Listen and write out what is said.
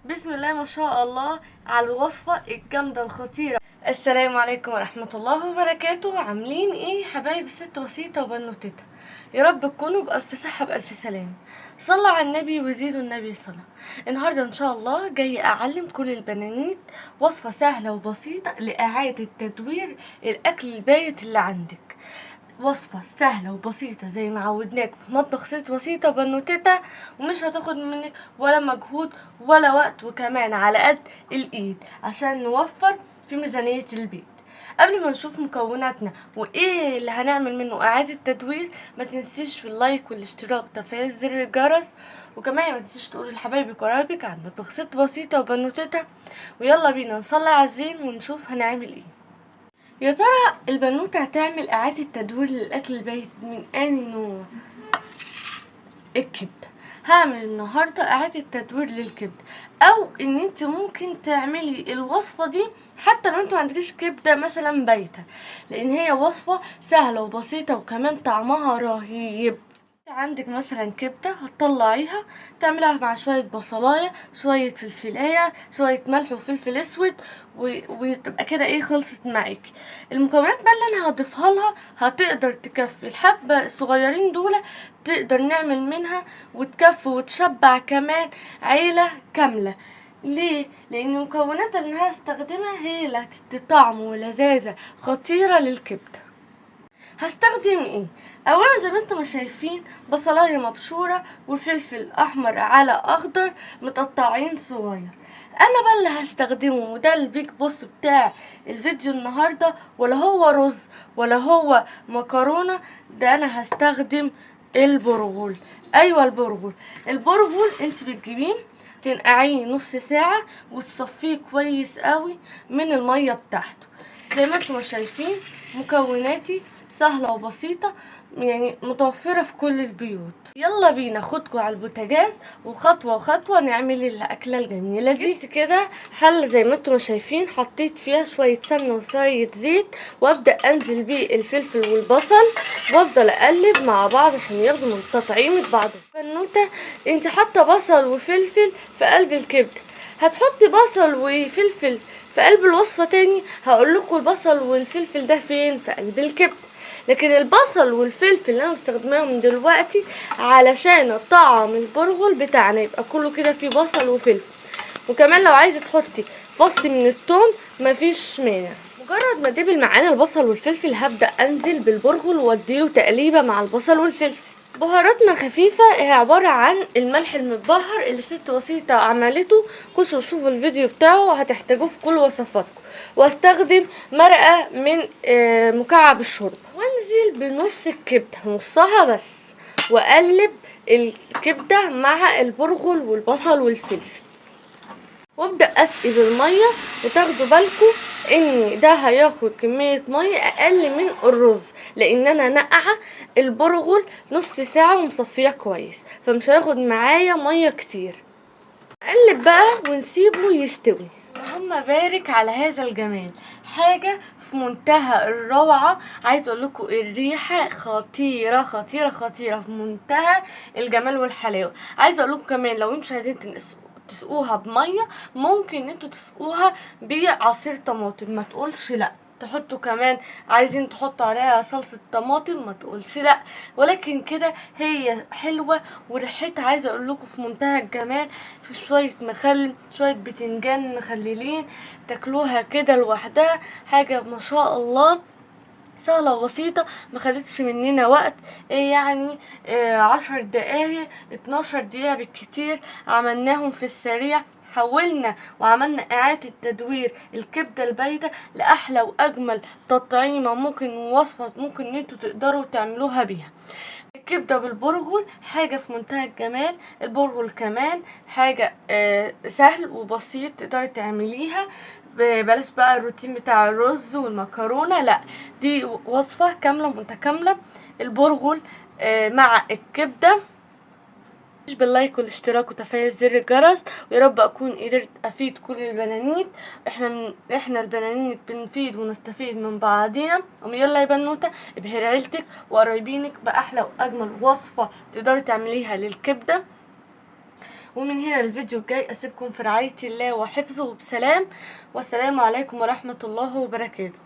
بسم الله ما شاء الله على الوصفة الجامدة الخطيرة. السلام عليكم ورحمة الله وبركاته. عاملين ايه حبايب ست بسيطة وبنوتتها؟ يا رب تكونوا بألف صحة بألف سلام. صلوا على النبي وزيدوا النبي صلاة. النهاردة ان شاء الله جاي اعلم كل البنانيت وصفة سهلة وبسيطة لإعادة تدوير الأكل البايت اللي عندك. وصفة سهلة وبسيطة زي ما عودناك في مطبخ ست بسيطة وبنوتتها، ومش هتاخد منك ولا مجهود ولا وقت، وكمان على قد الإيد عشان نوفر في ميزانية البيت. قبل ما نشوف مكوناتنا وايه اللي هنعمل منه اعادة تدوير، ما تنسيش في اللايك والاشتراك وتفعيل زر الجرس، وكمان ما تنسيش تقولي لحبايبك وقرايبك عن مطبخ ست بسيطة وبنوتتها. ويلا بينا نصلي على الزين ونشوف هنعمل ايه. يا ترى البنوتة هتعمل اعادة تدوير للاكل البايت من اني نوع؟ الكبدة. هعمل النهاردة اعادة تدوير للكبدة، او ان انت ممكن تعملي الوصفة دي حتى لو انت ما عندكيش كبدة مثلا بايتة، لان هي وصفة سهلة وبسيطة وكمان طعمها رهيب. عندك مثلا كبده هتطلعيها تعملها مع شويه بصلايه، شويه فلفلايه، شويه ملح وفلفل اسود، وتبقى كده ايه خلصت معاكي. المكونات بقى اللي انا هضيفها لها هتقدر تكفي الحبه الصغيرين دول، تقدر نعمل منها وتكفي وتشبع كمان عيله كامله. ليه؟ لان المكونات اللي انا هستخدمها هي اللي هتدي طعم ولذاذه خطيره للكبده. هستخدم ايه؟ اولا زي ما انتم شايفين بصلايه مبشوره وفلفل احمر على اخضر متقطعين صغير. انا بقى اللي هستخدمه، وده البيج بوس بتاع الفيديو النهارده، ولا هو رز ولا هو مكرونه، ده انا هستخدم البرغل. ايوه البرغل. البرغل انت بتجيبيه تنقعيه نص ساعه وتصفيه كويس قوي من الميه بتاعته. زي ما انتم شايفين مكوناتي سهلة وبسيطة، يعني متوفرة في كل البيوت. يلا بينا خدكوا على البوتاجاز وخطوة خطوة نعمل الأكلة الجميلة دي. جبت كده حلة زي ما انتم شايفين، حطيت فيها شوية سمنة وشوية زيت، وابدأ انزل بيه الفلفل والبصل، وافضل اقلب مع بعض عشان ياخدوا من تطعيمة بعض. فالنوتة انت حاطة بصل وفلفل في قلب الكبدة، هتحطي بصل وفلفل في قلب الوصفة تاني هقول لكم البصل والفلفل ده فين في قلب الكبدة. لكن البصل والفلفل اللي انا مستخدماهم دلوقتي علشان طعم البرغل بتاعنا يبقى كله كده فيه بصل وفلفل. وكمان لو عايزه تحطي فص من الثوم مفيش مانع. مجرد ما دبل معانا البصل والفلفل هبدأ انزل بالبرغل واديله تقليبه مع البصل والفلفل. بهاراتنا خفيفة، هي عبارة عن الملح المتبهر اللي ست بسيطة عملته. خشوا شوفوا الفيديو بتاعه هتحتاجوه في كل وصفاتكم. واستخدم مرقة من مكعب الشوربة، وانزل بنص الكبدة نصها بس، واقلب الكبدة مع البرغل والبصل والفلفل، وابدأ اسقي بالمية. وتاخدوا بالكم ان ده هياخد كمية مية اقل من الرز، لان انا نقعة البرغل نص ساعة ومصفيه كويس، فمش هياخد معايا مية كتير. نقلب بقى ونسيبه يستوي. اللهم بارك على هذا الجمال، حاجة في منتهى الروعة. عايز اقول لكم الريحة خطيرة خطيرة خطيرة في منتهى الجمال والحلاوة. عايز اقول لكم كمان لو انتوا عايزين تسقوها بمية، ممكن انتوا تسقوها بعصير طماطم، ما تقولش لا. تحطوا كمان عايزين تحطوا عليها صلصة طماطم، ما تقولش لا. ولكن كده هي حلوة وريحتها عايزة اقول لكم في منتهى الجمال. في شوية مخلل، شوية بتنجان مخللين، تاكلوها كده لوحدها حاجة ما شاء الله سهلة وبسيطة. ما خدتش مننا وقت، يعني 10 دقايق 12 دقيقة بالكتير عملناهم في السريع. حولنا وعملنا اعادة تدوير الكبدة البايتة لاحلى واجمل تطعيمة ممكن، ووصفة ممكن ان انتوا تقدروا تعملوها بيها. الكبدة بالبرغل حاجة في منتهى الجمال. البرغل كمان حاجة سهل وبسيط تقدري تعمليها. بلاش بقى الروتين بتاع الرز والمكرونة، لا، دي وصفة كاملة متكاملة. البرغل مع الكبدة. باللايك والاشتراك وتفعيل زر الجرس. ويا رب اكون قدرت افيد كل البنانيت. احنا البنانيت بنفيد ونستفيد من بعضينا. يلا يا بنوته ابهري عيلتك وقرايبينك باحلى واجمل وصفه تقدري تعمليها للكبده. ومن هنا الفيديو الجاي اسيبكم في رعاية الله وحفظه وبسلام، والسلام عليكم ورحمة الله وبركاته.